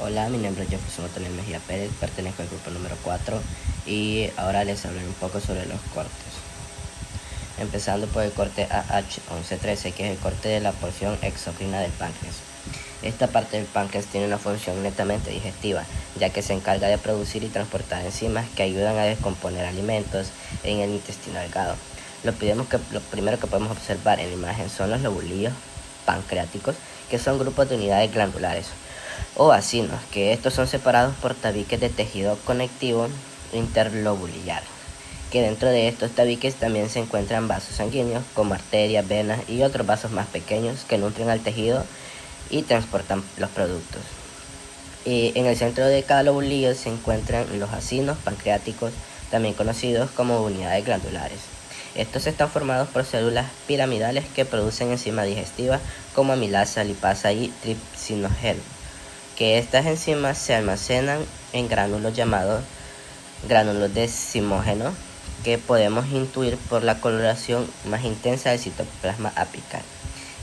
Hola, mi nombre es Jefferson Otonel Mejía Pérez, pertenezco al grupo número 4 y ahora les hablaré un poco sobre los cortes. Empezando por el corte AH1113, que es el corte de la porción exócrina del páncreas. Esta parte del páncreas tiene una función netamente digestiva, ya que se encarga de producir y transportar enzimas que ayudan a descomponer alimentos en el intestino delgado. Lo primero que podemos observar en la imagen son los lobulillos pancreáticos, que son grupos de unidades glandulares o acinos, que estos son separados por tabiques de tejido conectivo interlobulillar, que dentro de estos tabiques también se encuentran vasos sanguíneos como arterias, venas y otros vasos más pequeños que nutren al tejido y transportan los productos. Y en el centro de cada lobulillo se encuentran los acinos pancreáticos, también conocidos como unidades glandulares. Estos están formados por células piramidales que producen enzimas digestivas como amilasa, lipasa y tripsinógeno, que estas enzimas se almacenan en gránulos llamados gránulos de zimógeno, que podemos intuir por la coloración más intensa del citoplasma apical.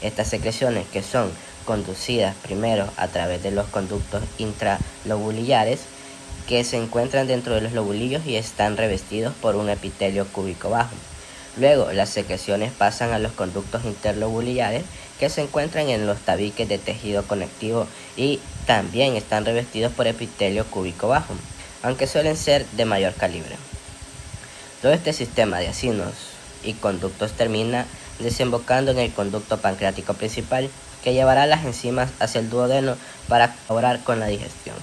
Estas secreciones, que son conducidas primero a través de los conductos intralobulillares, que se encuentran dentro de los lobulillos y están revestidos por un epitelio cúbico bajo. Luego, las secreciones pasan a los conductos interlobulillares, que se encuentran en los tabiques de tejido conectivo y también están revestidos por epitelio cúbico bajo, aunque suelen ser de mayor calibre. Todo este sistema de acinos y conductos termina desembocando en el conducto pancreático principal, que llevará las enzimas hacia el duodeno para colaborar con la digestión.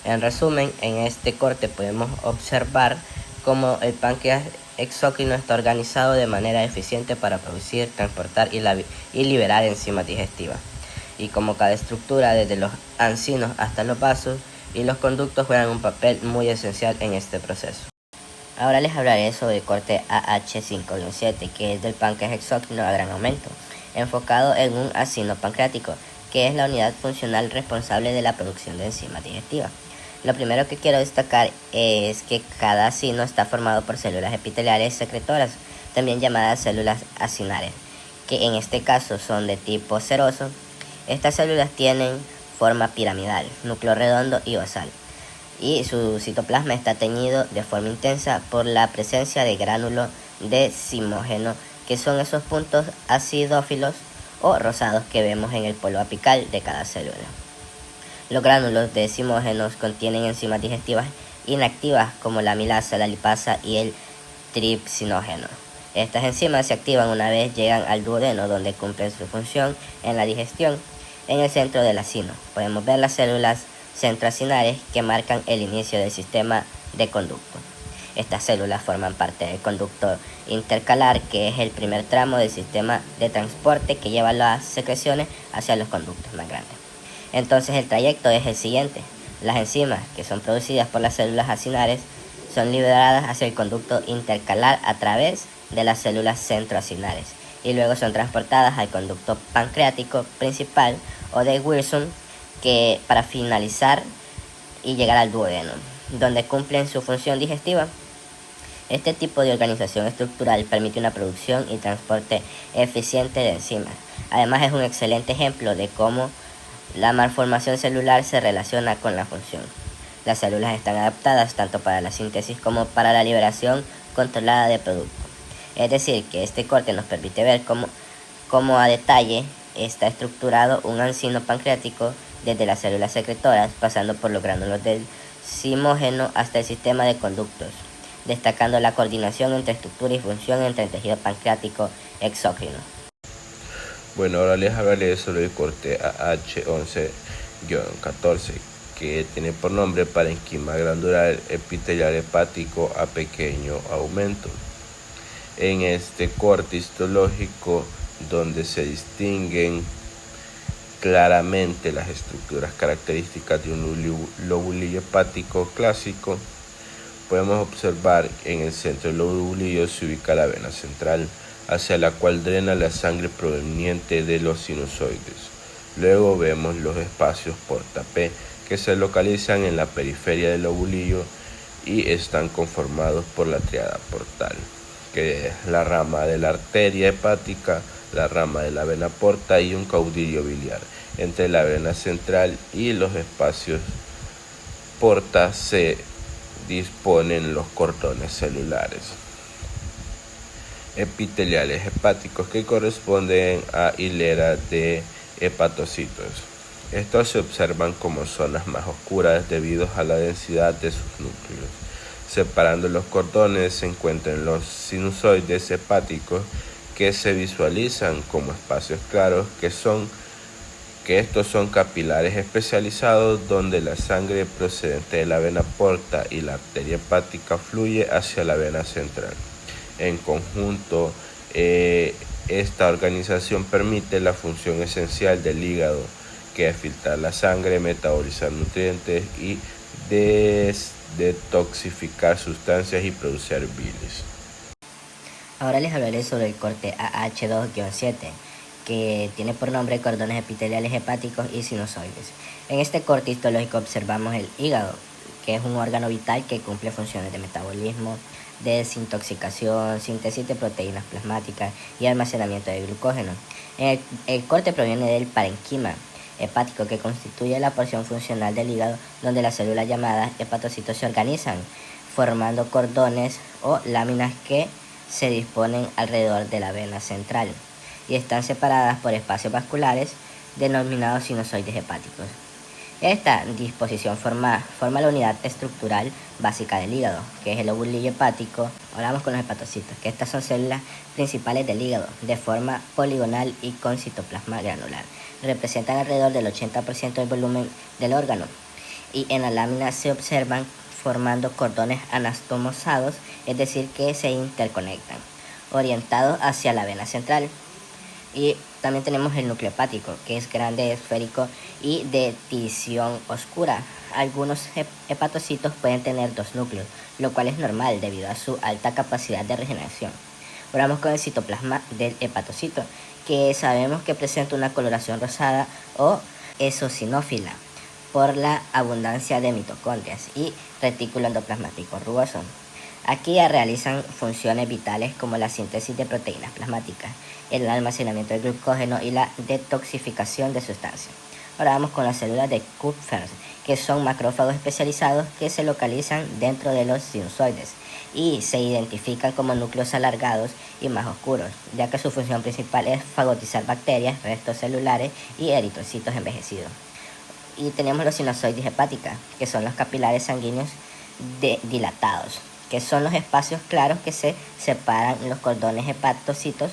En resumen, en este corte podemos observar cómo el páncreas exócrino está organizado de manera eficiente para producir, transportar y liberar enzimas digestivas, y como cada estructura, desde los acinos hasta los vasos y los conductos, juegan un papel muy esencial en este proceso. Ahora les hablaré sobre el corte AH5-7, que es del páncreas exócrino a gran aumento, enfocado en un acino pancreático, que es la unidad funcional responsable de la producción de enzimas digestivas. Lo primero que quiero destacar es que cada acino está formado por células epiteliales secretoras, también llamadas células acinares, que en este caso son de tipo seroso. Estas células tienen forma piramidal, núcleo redondo y basal, y su citoplasma está teñido de forma intensa por la presencia de gránulos de zimógeno, que son esos puntos acidófilos o rosados que vemos en el polo apical de cada célula. Los gránulos de zimógenos contienen enzimas digestivas inactivas como la amilasa, la lipasa y el tripsinógeno. Estas enzimas se activan una vez llegan al duodeno, donde cumplen su función en la digestión. En el centro del acino podemos ver las células centroacinares, que marcan el inicio del sistema de conducto. Estas células forman parte del conducto intercalar, que es el primer tramo del sistema de transporte que lleva las secreciones hacia los conductos más grandes. Entonces el trayecto es el siguiente. Las enzimas, que son producidas por las células acinares, son liberadas hacia el conducto intercalar a través de las células centroacinares y luego son transportadas al conducto pancreático principal o de Wilson, que para finalizar y llegar al duodeno, donde cumplen su función digestiva. Este tipo de organización estructural permite una producción y transporte eficiente de enzimas. Además, es un excelente ejemplo de cómo la malformación celular se relaciona con la función. Las células están adaptadas tanto para la síntesis como para la liberación controlada de productos. Es decir, que este corte nos permite ver cómo a detalle está estructurado un acino pancreático, desde las células secretoras, pasando por los gránulos del zimógeno hasta el sistema de conductos, destacando la coordinación entre estructura y función entre el tejido pancreático exócrino. Bueno, ahora les hablaré sobre el corte AH11-14, que tiene por nombre parenquima glandular epitelial hepático a pequeño aumento. En este corte histológico, donde se distinguen claramente las estructuras características de un lobulillo hepático clásico, podemos observar en el centro del lobulillo se ubica la vena central, hacia la cual drena la sangre proveniente de los sinusoides. Luego vemos los espacios porta P, que se localizan en la periferia del lobulillo y están conformados por la tríada portal, que es la rama de la arteria hepática, la rama de la vena porta y un caudillo biliar entre la vena central y los espacios porta se disponen los cordones celulares epiteliales hepáticos que corresponden a hileras de hepatocitos. Estos se observan como zonas más oscuras debido a la densidad de sus núcleos. Separando los cordones se encuentran los sinusoides hepáticos que se visualizan como espacios claros que estos son capilares especializados donde la sangre procedente de la vena porta y la arteria hepática fluye hacia la vena central. En conjunto, esta organización permite la función esencial del hígado, que es filtrar la sangre, metabolizar nutrientes y detoxificar sustancias y producir bilis. Ahora les hablaré sobre el corte AH2-7, que tiene por nombre cordones epiteliales hepáticos y sinusoides. En este corte histológico observamos el hígado, que es un órgano vital que cumple funciones de metabolismo, desintoxicación, síntesis de proteínas plasmáticas y almacenamiento de glucógeno. El corte proviene del parenquima hepático, que constituye la porción funcional del hígado donde las células llamadas hepatocitos se organizan, formando cordones o láminas que se disponen alrededor de la vena central y están separadas por espacios vasculares denominados sinusoides hepáticos. Esta disposición forma la unidad estructural básica del hígado, que es el lobulillo hepático. Ahora vamos con los hepatocitos, que estas son células principales del hígado, de forma poligonal y con citoplasma granular. Representan alrededor del 80% del volumen del órgano, y en la lámina se observan formando cordones anastomosados, es decir, que se interconectan, orientados hacia la vena central. Y también tenemos el núcleo hepático, que es grande, esférico y de tinción oscura. Algunos hepatocitos pueden tener dos núcleos, lo cual es normal debido a su alta capacidad de regeneración. Ahora vamos con el citoplasma del hepatocito, que sabemos que presenta una coloración rosada o eosinófila por la abundancia de mitocondrias y retículo endoplasmático rugoso. Aquí realizan funciones vitales como la síntesis de proteínas plasmáticas, el almacenamiento de glucógeno y la detoxificación de sustancias. Ahora vamos con las células de Kupffer, que son macrófagos especializados que se localizan dentro de los sinusoides y se identifican como núcleos alargados y más oscuros, ya que su función principal es fagocitizar bacterias, restos celulares y eritrocitos envejecidos. Y tenemos los sinusoides hepáticas, que son los capilares sanguíneos dilatados, que son los espacios claros que se separan los cordones hepatocitos,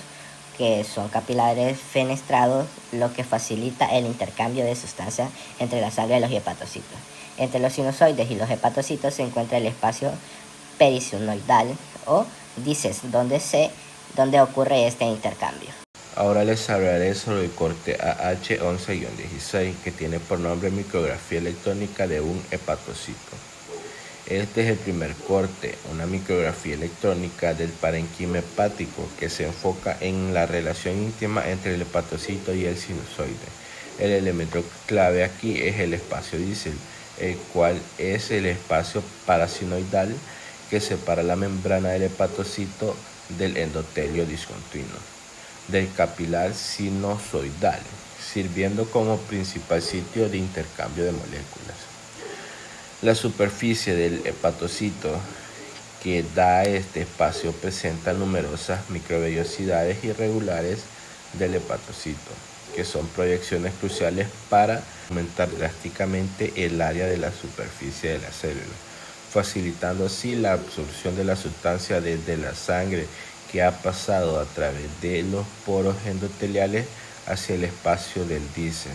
que son capilares fenestrados, lo que facilita el intercambio de sustancias entre la sangre de los hepatocitos. Entre los sinusoides y los hepatocitos se encuentra el espacio perisinusoidal o dices, donde ocurre este intercambio. Ahora les hablaré sobre el corte AH11-16, que tiene por nombre micrografía electrónica de un hepatocito. Este es el primer corte, una micrografía electrónica del parenquima hepático que se enfoca en la relación íntima entre el hepatocito y el sinusoide. El elemento clave aquí es el espacio distal, el cual es el espacio parasinoidal que separa la membrana del hepatocito del endotelio discontinuo del capilar sinusoidal, sirviendo como principal sitio de intercambio de moléculas. La superficie del hepatocito que da este espacio presenta numerosas microvellosidades irregulares del hepatocito, que son proyecciones cruciales para aumentar drásticamente el área de la superficie de la célula, facilitando así la absorción de la sustancia desde la sangre que ha pasado a través de los poros endoteliales hacia el espacio del dices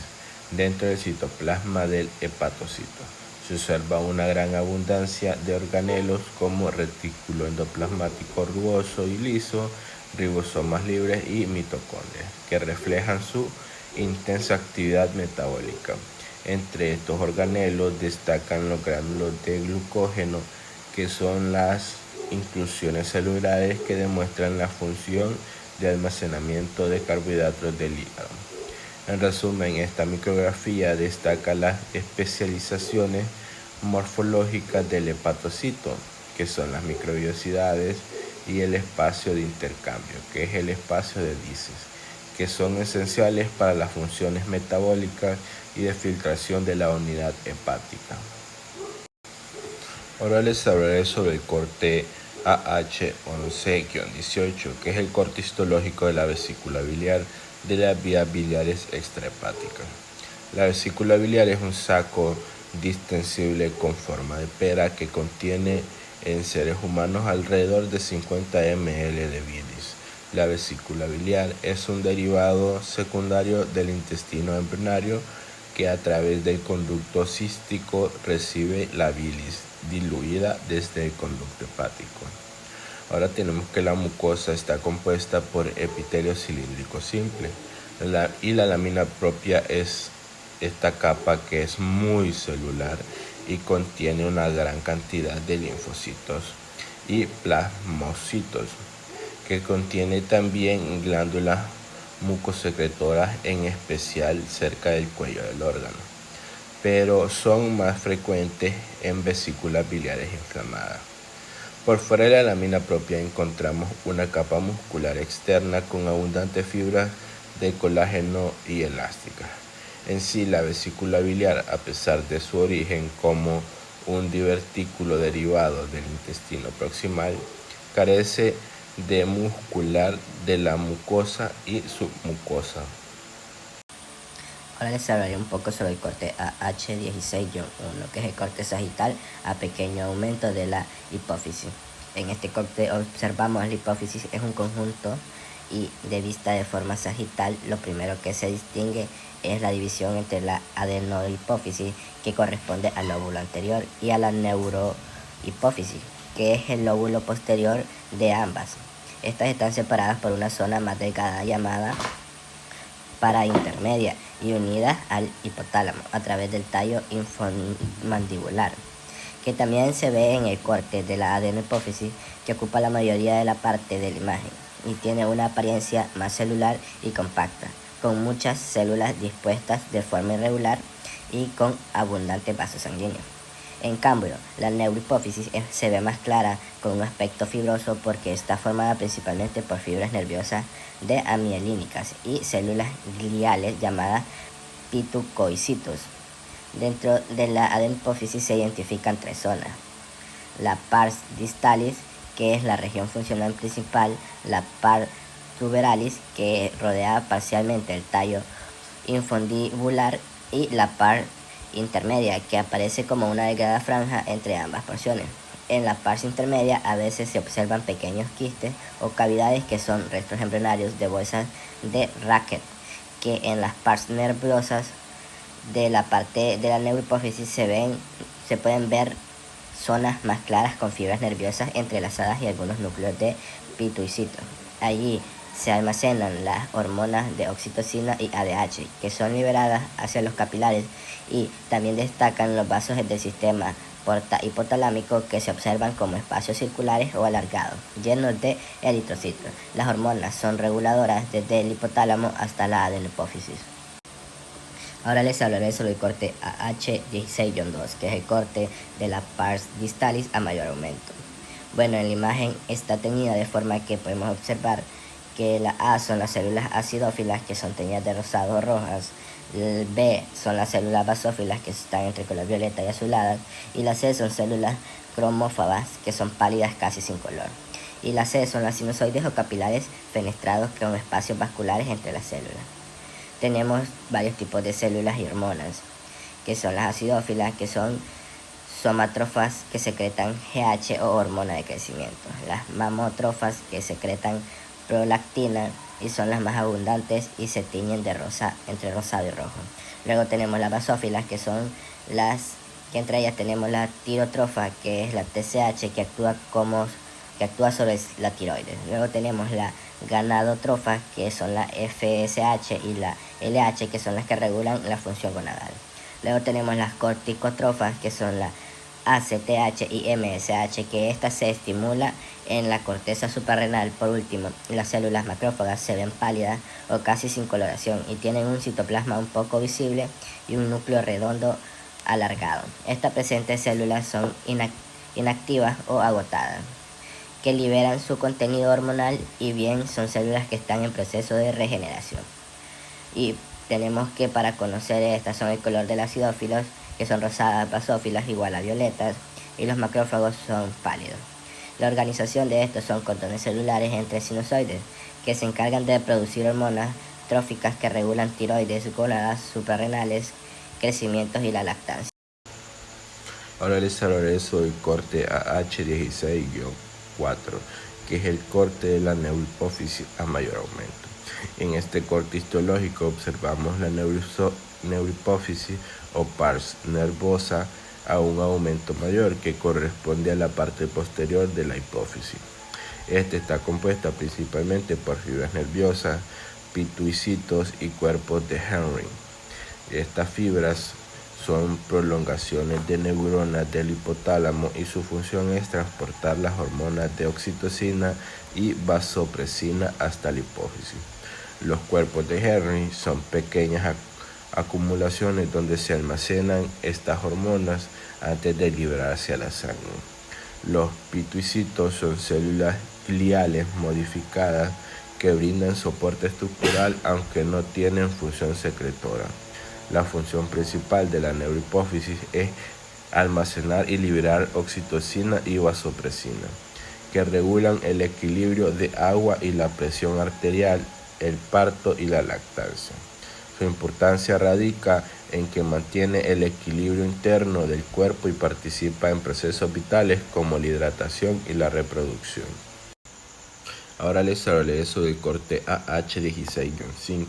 dentro del citoplasma del hepatocito. Se observa una gran abundancia de organelos como retículo endoplasmático rugoso y liso, ribosomas libres y mitocondrias, que reflejan su intensa actividad metabólica. Entre estos organelos destacan los gránulos de glucógeno, que son las inclusiones celulares que demuestran la función de almacenamiento de carbohidratos del hígado. En resumen, esta micrografía destaca las especializaciones morfológicas del hepatocito, que son las microvellosidades, y el espacio de intercambio, que es el espacio de dices, que son esenciales para las funciones metabólicas y de filtración de la unidad hepática. Ahora les hablaré sobre el corte AH11-18, que es el corte histológico de la vesícula biliar de las vías biliares extrahepáticas. La vesícula biliar es un saco distensible con forma de pera que contiene en seres humanos alrededor de 50 ml de bilis. La vesícula biliar es un derivado secundario del intestino embrionario que a través del conducto cístico recibe la bilis diluida desde el conducto hepático. Ahora tenemos que la mucosa está compuesta por epitelio cilíndrico simple y la lámina propia es esta capa que es muy celular y contiene una gran cantidad de linfocitos y plasmocitos, que contiene también glándulas mucosecretoras, en especial cerca del cuello del órgano, pero son más frecuentes en vesículas biliares inflamadas. Por fuera de la lámina propia encontramos una capa muscular externa con abundantes fibras de colágeno y elásticas. En sí, la vesícula biliar, a pesar de su origen como un divertículo derivado del intestino proximal, carece de muscular de la mucosa y submucosa. Ahora les hablaré un poco sobre el corte AH16-1, que es el corte sagital a pequeño aumento de la hipófisis. En este corte observamos la hipófisis es un conjunto y de vista de forma sagital. Lo primero que se distingue es la división entre la adenohipófisis, que corresponde al lóbulo anterior, y a la neurohipófisis, que es el lóbulo posterior de ambas. Estas están separadas por una zona más delgada llamada paraintermedia y unidas al hipotálamo a través del tallo infomandibular, que también se ve en el corte de la adenohipófisis, que ocupa la mayoría de la parte de la imagen y tiene una apariencia más celular y compacta, con muchas células dispuestas de forma irregular y con abundantes vasos sanguíneos. En cambio, la neurohipófisis se ve más clara, con un aspecto fibroso, porque está formada principalmente por fibras nerviosas de amielínicas y células gliales llamadas pitucoicitos. Dentro de la adenohipófisis se identifican tres zonas: la pars distalis, que es la región funcional principal; la pars tuberalis, que rodea parcialmente el tallo infundibular; y la pars intermedia, que aparece como una delgada franja entre ambas porciones. En la pars intermedia a veces se observan pequeños quistes o cavidades, que son restos embrionarios de bolsas de Racket, que en las pars nerviosas de la parte de la neurohipófisis se pueden ver zonas más claras con fibras nerviosas entrelazadas y algunos núcleos de pituicitos. Allí se almacenan las hormonas de oxitocina y ADH, que son liberadas hacia los capilares, y también destacan los vasos del sistema hipotalámico, que se observan como espacios circulares o alargados, llenos de eritrocitos. Las hormonas son reguladoras desde el hipotálamo hasta la adenohipófisis. Ahora les hablaré sobre el corte AH16-2, que es el corte de la pars distalis a mayor aumento. Bueno, en la imagen está teñida de forma que podemos observar que la A son las células acidófilas, que son teñidas de rosado o rojas; el B son las células basófilas, que están entre color violeta y azuladas; y la C son células cromófabas, que son pálidas casi sin color; y la C son las sinusoides o capilares fenestrados con espacios vasculares entre las células. Tenemos varios tipos de células y hormonas, que son las acidófilas, que son somátrofas, que secretan GH o hormona de crecimiento; las mamótrofas, que secretan prolactina y son las más abundantes y se tiñen de rosa, entre rosado y rojo. Luego tenemos las basófilas, que son que entre ellas tenemos la tirotrofa, que es la TSH, que actúa sobre la tiroides. Luego tenemos la ganadotrofa, que son la FSH, y la LH, que son las que regulan la función gonadal. Luego tenemos las corticotrofas, que son la ACTH y MSH, que esta se estimula en la corteza suprarrenal. Por último, las células macrófagas se ven pálidas o casi sin coloración y tienen un citoplasma un poco visible y un núcleo redondo alargado. Estas presentes células son inactivas o agotadas, que liberan su contenido hormonal, y bien son células que están en proceso de regeneración. Y tenemos que, para conocer estas, son el color de las acidófilos, que son rosadas; basófilas igual a violetas; y los macrófagos son pálidos. La organización de estos son cordones celulares entre sinusoides, que se encargan de producir hormonas tróficas que regulan tiroides, gónadas, suprarrenales, crecimientos y la lactancia. Ahora les hablaré sobre el corte AH16-4, que es el corte de la neurohipófisis a mayor aumento. En este corte histológico observamos la neurohipófisis o pars nervosa a un aumento mayor que corresponde a la parte posterior de la hipófisis. Esta está compuesta principalmente por fibras nerviosas, pituicitos y cuerpos de Henry. Estas fibras son prolongaciones de neuronas del hipotálamo y su función es transportar las hormonas de oxitocina y vasopresina hasta la hipófisis. Los cuerpos de Henry son pequeñas acumulaciones donde se almacenan estas hormonas antes de liberarse a la sangre. Los pituicitos son células gliales modificadas que brindan soporte estructural aunque no tienen función secretora. La función principal de la neurohipófisis es almacenar y liberar oxitocina y vasopresina, que regulan el equilibrio de agua y la presión arterial, el parto y la lactancia. Su importancia radica en que mantiene el equilibrio interno del cuerpo y participa en procesos vitales como la hidratación y la reproducción. Ahora les hablaré sobre el corte AH16-5,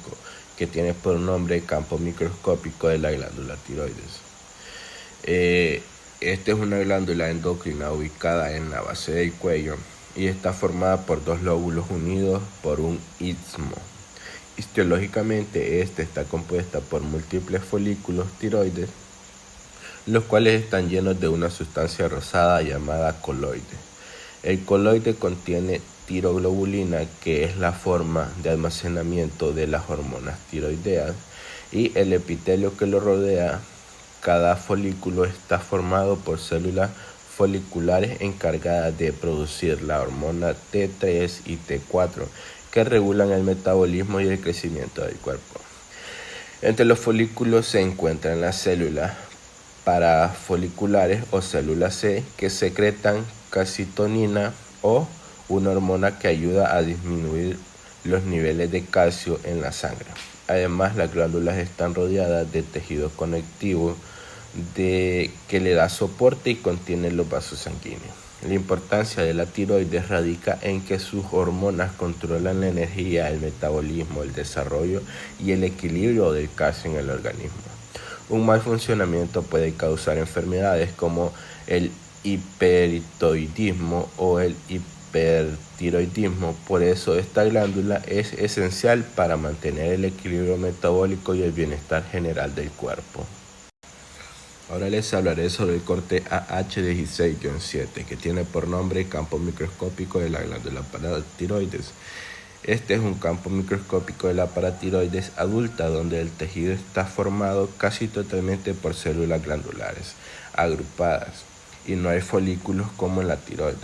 que tiene por nombre campo microscópico de la glándula tiroides. Esta es una glándula endocrina ubicada en la base del cuello y está formada por dos lóbulos unidos por un istmo. Histológicamente, esta está compuesta por múltiples folículos tiroides, los cuales están llenos de una sustancia rosada llamada coloide. El coloide contiene tiroglobulina, que es la forma de almacenamiento de las hormonas tiroideas, y el epitelio que lo rodea. Cada folículo está formado por células foliculares encargadas de producir la hormona T3 y T4, que regulan el metabolismo y el crecimiento del cuerpo. Entre los folículos se encuentran las células parafoliculares o células C, que secretan calcitonina o una hormona que ayuda a disminuir los niveles de calcio en la sangre. Además, las glándulas están rodeadas de tejido conectivo que le da soporte y contiene los vasos sanguíneos. La importancia de la tiroides radica en que sus hormonas controlan la energía, el metabolismo, el desarrollo y el equilibrio del calcio en el organismo. Un mal funcionamiento puede causar enfermedades como el hipertiroidismo o el hipertiroidismo. Por eso esta glándula es esencial para mantener el equilibrio metabólico y el bienestar general del cuerpo. Ahora les hablaré sobre el corte AH16-7, que tiene por nombre campo microscópico de la glándula paratiroides. Este es un campo microscópico de la paratiroides adulta, donde el tejido está formado casi totalmente por células glandulares agrupadas y no hay folículos como en la tiroides.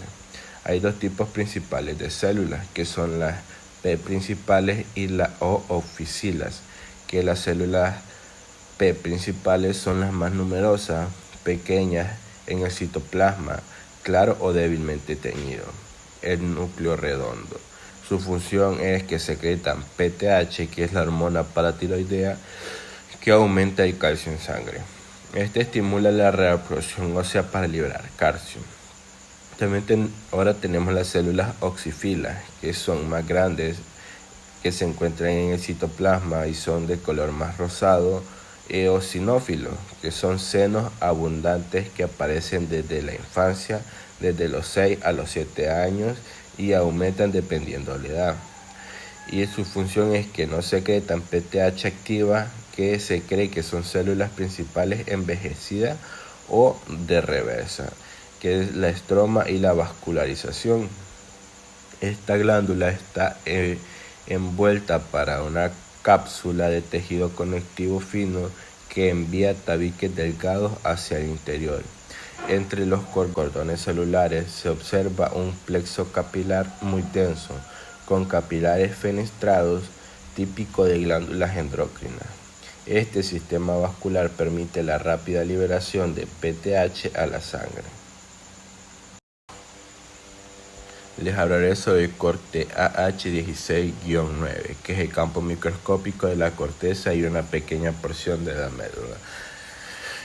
Hay dos tipos principales de células, que son las P principales y las O oficinas, que las células P principales son las más numerosas, pequeñas en el citoplasma, claro o débilmente teñido, el núcleo redondo. Su función es que secretan PTH, que es la hormona paratiroidea que aumenta el calcio en sangre. Este estimula la reabsorción ósea para liberar calcio. También ahora tenemos las células oxifilas, que son más grandes, que se encuentran en el citoplasma y son de color más rosado. Eosinófilos, que son senos abundantes que aparecen desde la infancia, desde los 6 a los 7 años y aumentan dependiendo de la edad. Y su función es que no secretan PTH activa, que se cree que son células principales envejecidas o de reversa, que es la estroma y la vascularización. Esta glándula está envuelta para una cápsula de tejido conectivo fino que envía tabiques delgados hacia el interior. Entre los cordones celulares se observa un plexo capilar muy denso, con capilares fenestrados, típico de glándulas endocrinas. Este sistema vascular permite la rápida liberación de PTH a la sangre. Les hablaré sobre el corte AH16-9, que es el campo microscópico de la corteza y una pequeña porción de la médula.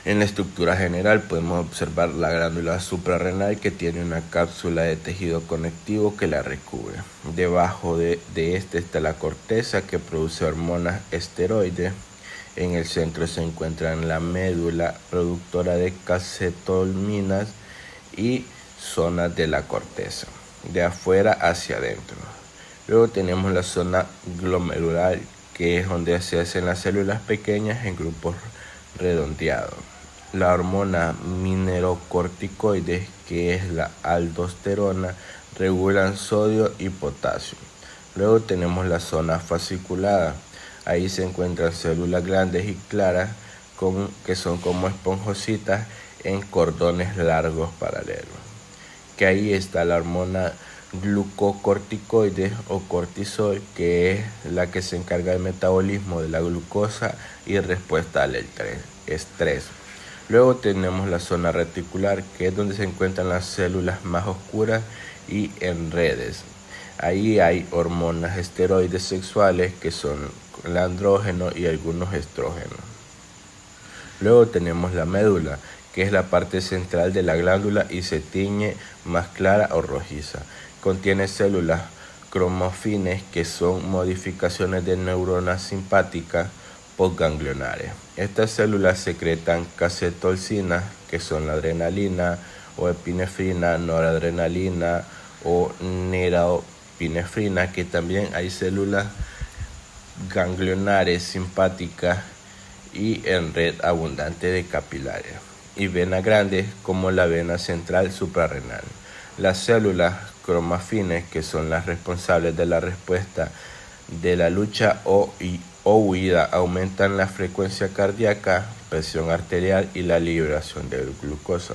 En la estructura general podemos observar la glándula suprarrenal, que tiene una cápsula de tejido conectivo que la recubre. Debajo de este está la corteza, que produce hormonas esteroides. En el centro se encuentra la médula productora de catecolaminas y zonas de la corteza, de afuera hacia adentro. Luego tenemos la zona glomerular, que es donde se hacen las células pequeñas en grupos redondeados. La hormona mineralocorticoides, que es la aldosterona, regulan sodio y potasio. Luego tenemos la zona fasciculada. Ahí se encuentran células grandes y claras que son como esponjositas en cordones largos paralelos. Que ahí está la hormona glucocorticoides o cortisol, que es la que se encarga del metabolismo de la glucosa y respuesta al estrés. Luego tenemos la zona reticular, que es donde se encuentran las células más oscuras y en redes. Ahí hay hormonas esteroides sexuales, que son el andrógeno y algunos estrógenos. Luego tenemos la médula, que es la parte central de la glándula y se tiñe más clara o rojiza. Contiene células cromofines, que son modificaciones de neuronas simpáticas postganglionares. Estas células secretan catecolaminas, que son la adrenalina o epinefrina, noradrenalina o norepinefrina, que también hay células ganglionares simpáticas y en red abundante de capilares, y venas grandes como la vena central suprarrenal. Las células cromafines, que son las responsables de la respuesta de la lucha o huida, aumentan la frecuencia cardíaca, presión arterial y la liberación de glucosa.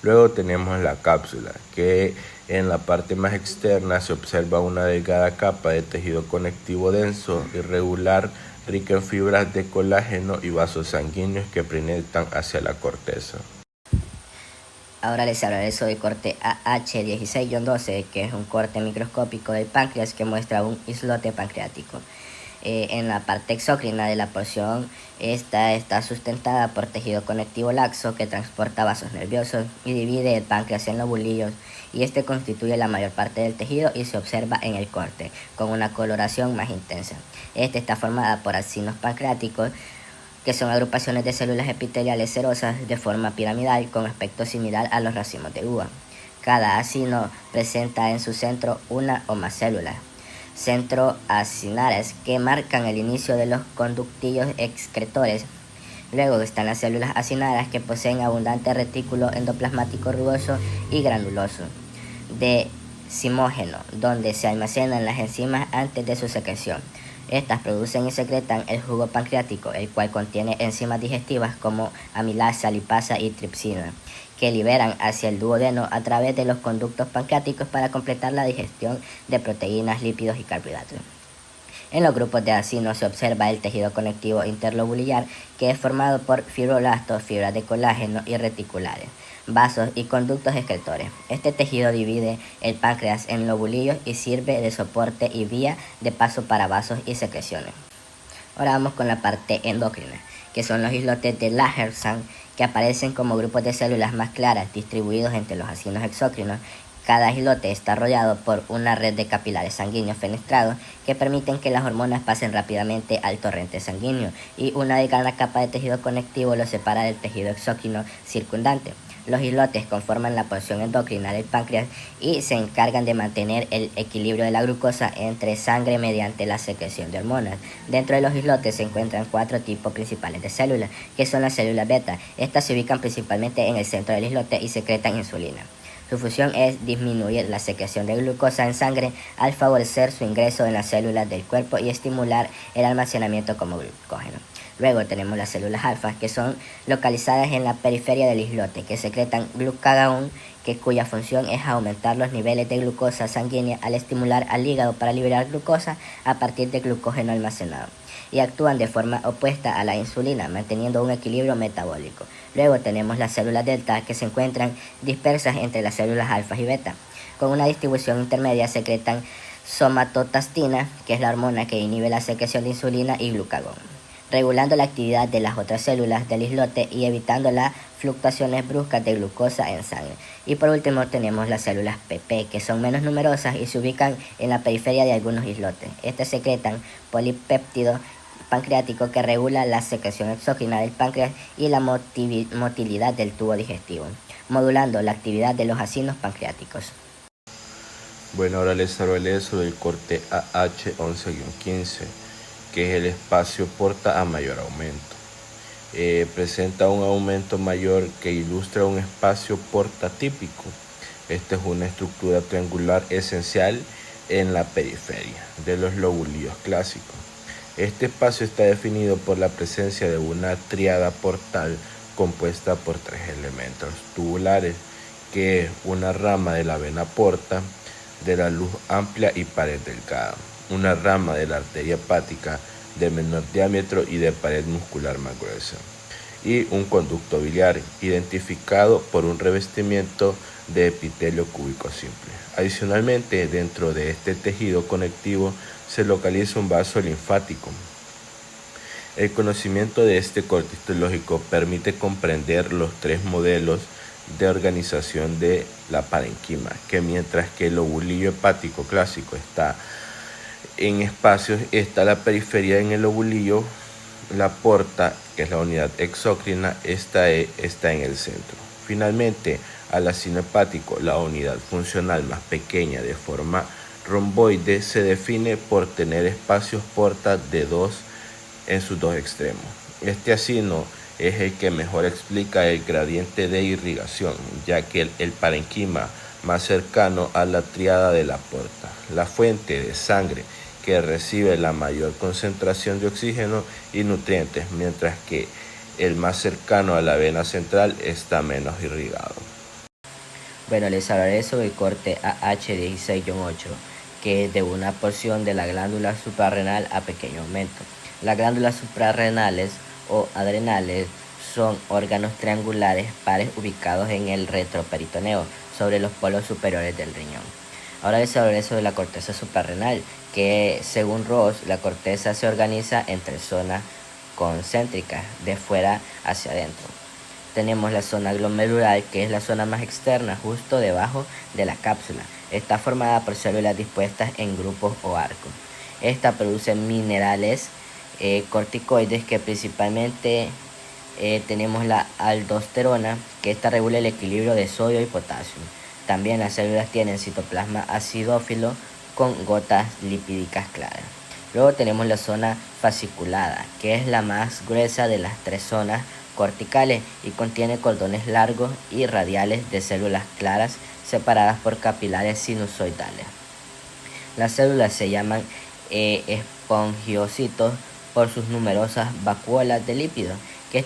Luego tenemos la cápsula, que en la parte más externa se observa una delgada capa de tejido conectivo denso, irregular, rica en fibras de colágeno y vasos sanguíneos que penetran hacia la corteza. Ahora les hablaré sobre el corte AH16-12, que es un corte microscópico del páncreas que muestra un islote pancreático. En la parte exócrina de la porción, esta está sustentada por tejido conectivo laxo que transporta vasos nerviosos y divide el páncreas en lobulillos, y este constituye la mayor parte del tejido y se observa en el corte, con una coloración más intensa. Este está formada por acinos pancreáticos, que son agrupaciones de células epiteliales cerosas de forma piramidal con aspecto similar a los racimos de uva. Cada acino presenta en su centro una o más células centroacinares que marcan el inicio de los conductillos excretores. Luego están las células acinadas, que poseen abundante retículo endoplasmático rugoso y granuloso de zimógeno, donde se almacenan las enzimas antes de su secreción. Estas producen y secretan el jugo pancreático, el cual contiene enzimas digestivas como amilasa, lipasa y tripsina, que liberan hacia el duodeno a través de los conductos pancreáticos para completar la digestión de proteínas, lípidos y carbohidratos. En los grupos de acinos se observa el tejido conectivo interlobular, que es formado por fibroblastos, fibras de colágeno y reticulares, vasos y conductos excretores. Este tejido divide el páncreas en lobulillos y sirve de soporte y vía de paso para vasos y secreciones. Ahora vamos con la parte endocrina, que son los islotes de Langerhans, que aparecen como grupos de células más claras distribuidos entre los acinos exócrinos. Cada islote está rodeado por una red de capilares sanguíneos fenestrados que permiten que las hormonas pasen rápidamente al torrente sanguíneo, y una delgada capa de tejido conectivo los separa del tejido exócrino circundante. Los islotes conforman la porción endocrina del páncreas y se encargan de mantener el equilibrio de la glucosa entre sangre mediante la secreción de hormonas. Dentro de los islotes se encuentran 4 tipos principales de células, que son las células beta. Estas se ubican principalmente en el centro del islote y secretan insulina. Su función es disminuir la secreción de glucosa en sangre al favorecer su ingreso en las células del cuerpo y estimular el almacenamiento como glucógeno. Luego tenemos las células alfa, que son localizadas en la periferia del islote, que secretan glucagón, cuya función es aumentar los niveles de glucosa sanguínea al estimular al hígado para liberar glucosa a partir de glucógeno almacenado, y actúan de forma opuesta a la insulina, manteniendo un equilibrio metabólico. Luego tenemos las células delta, que se encuentran dispersas entre las células alfa y beta. Con una distribución intermedia secretan somatostatina, que es la hormona que inhibe la secreción de insulina y glucagón, regulando la actividad de las otras células del islote y evitando las fluctuaciones bruscas de glucosa en sangre. Y por último tenemos las células PP, que son menos numerosas y se ubican en la periferia de algunos islotes. Estas secretan polipéptido pancreático que regula la secreción exógena del páncreas y la motilidad del tubo digestivo, modulando la actividad de los acinos pancreáticos. Bueno, ahora les hablaré sobre el corte AH11-15, que es el espacio porta a mayor aumento. Presenta un aumento mayor que ilustra un espacio porta típico. Esta es una estructura triangular esencial en la periferia de los lobulillos clásicos. Este espacio está definido por la presencia de una tríada portal compuesta por 3 elementos tubulares, que es una rama de la vena porta, de la luz amplia y pared delgada, una rama de la arteria hepática de menor diámetro y de pared muscular más gruesa, y un conducto biliar identificado por un revestimiento de epitelio cúbico simple. Adicionalmente, dentro de este tejido conectivo se localiza un vaso linfático. El conocimiento de este corte histológico permite comprender los 3 modelos de organización de la parenquima, que mientras que el lobulillo hepático clásico está en espacios, está la periferia en el lobulillo, la porta, que es la unidad exócrina, está en el centro. Finalmente, al acino hepático, la unidad funcional más pequeña de forma romboide, se define por tener espacios porta de 2 en sus 2 extremos. Este acino es el que mejor explica el gradiente de irrigación, ya que el parenquima más cercano a la tríada de la porta, la fuente de sangre que recibe la mayor concentración de oxígeno y nutrientes, mientras que el más cercano a la vena central está menos irrigado. Bueno, les hablaré sobre el corte AH16-8, que es de una porción de la glándula suprarrenal a pequeño aumento. Las glándulas suprarrenales o adrenales son órganos triangulares pares ubicados en el retroperitoneo, sobre los polos superiores del riñón. Ahora les hablaré sobre la corteza suprarrenal, que según Ross, la corteza se organiza en 3 zonas concéntricas, de fuera hacia adentro. Tenemos la zona glomerular, que es la zona más externa, justo debajo de la cápsula. Está formada por células dispuestas en grupos o arcos. Esta produce minerales corticoides, que principalmente tenemos la aldosterona, que esta regula el equilibrio de sodio y potasio. También las células tienen citoplasma acidófilo con gotas lipídicas claras. Luego tenemos la zona fasciculada, que es la más gruesa de las 3 zonas corticales y contiene cordones largos y radiales de células claras separadas por capilares sinusoidales. Las células se llaman espongiocitos por sus numerosas vacuolas de lípidos, que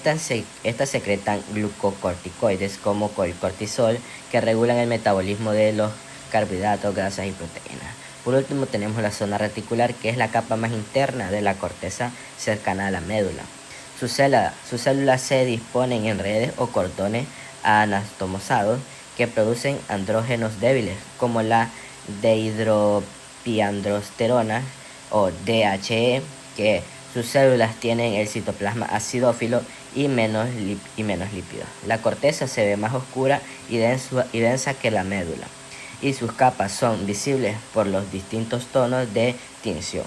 estas secretan glucocorticoides como el cortisol, que regulan el metabolismo de los carbohidratos, grasas y proteínas. Por último tenemos la zona reticular, que es la capa más interna de la corteza cercana a la médula. Sus células se disponen en redes o cordones anastomosados que producen andrógenos débiles, como la dehidropiandrosterona o DHE, que sus células tienen el citoplasma acidófilo y menos lípidos. La corteza se ve más oscura y densa que la médula, y sus capas son visibles por los distintos tonos de tinción.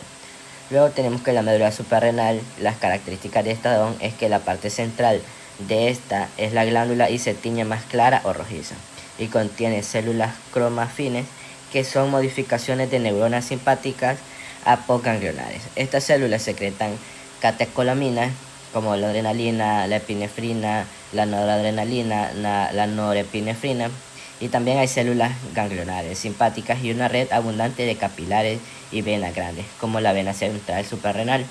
Luego tenemos que la médula suprarrenal, las características de esta don es que la parte central de esta es la glándula y se tiñe más clara o rojiza, y contiene células cromafines, que son modificaciones de neuronas simpáticas apoganglionares. Estas células secretan catecolaminas como la adrenalina, la epinefrina, la noradrenalina, la norepinefrina, y también hay células ganglionares simpáticas y una red abundante de capilares y venas grandes, como la vena central suprarrenal.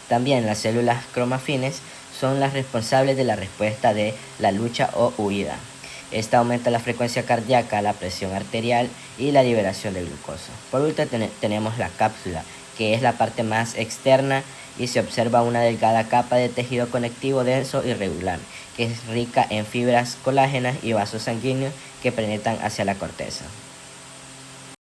También las células cromafines son las responsables de la respuesta de la lucha o huida. Esta aumenta la frecuencia cardíaca, la presión arterial y la liberación de glucosa. Por último tenemos la cápsula, que es la parte más externa, y se observa una delgada capa de tejido conectivo denso y regular, que es rica en fibras colágenas y vasos sanguíneos que penetran hacia la corteza.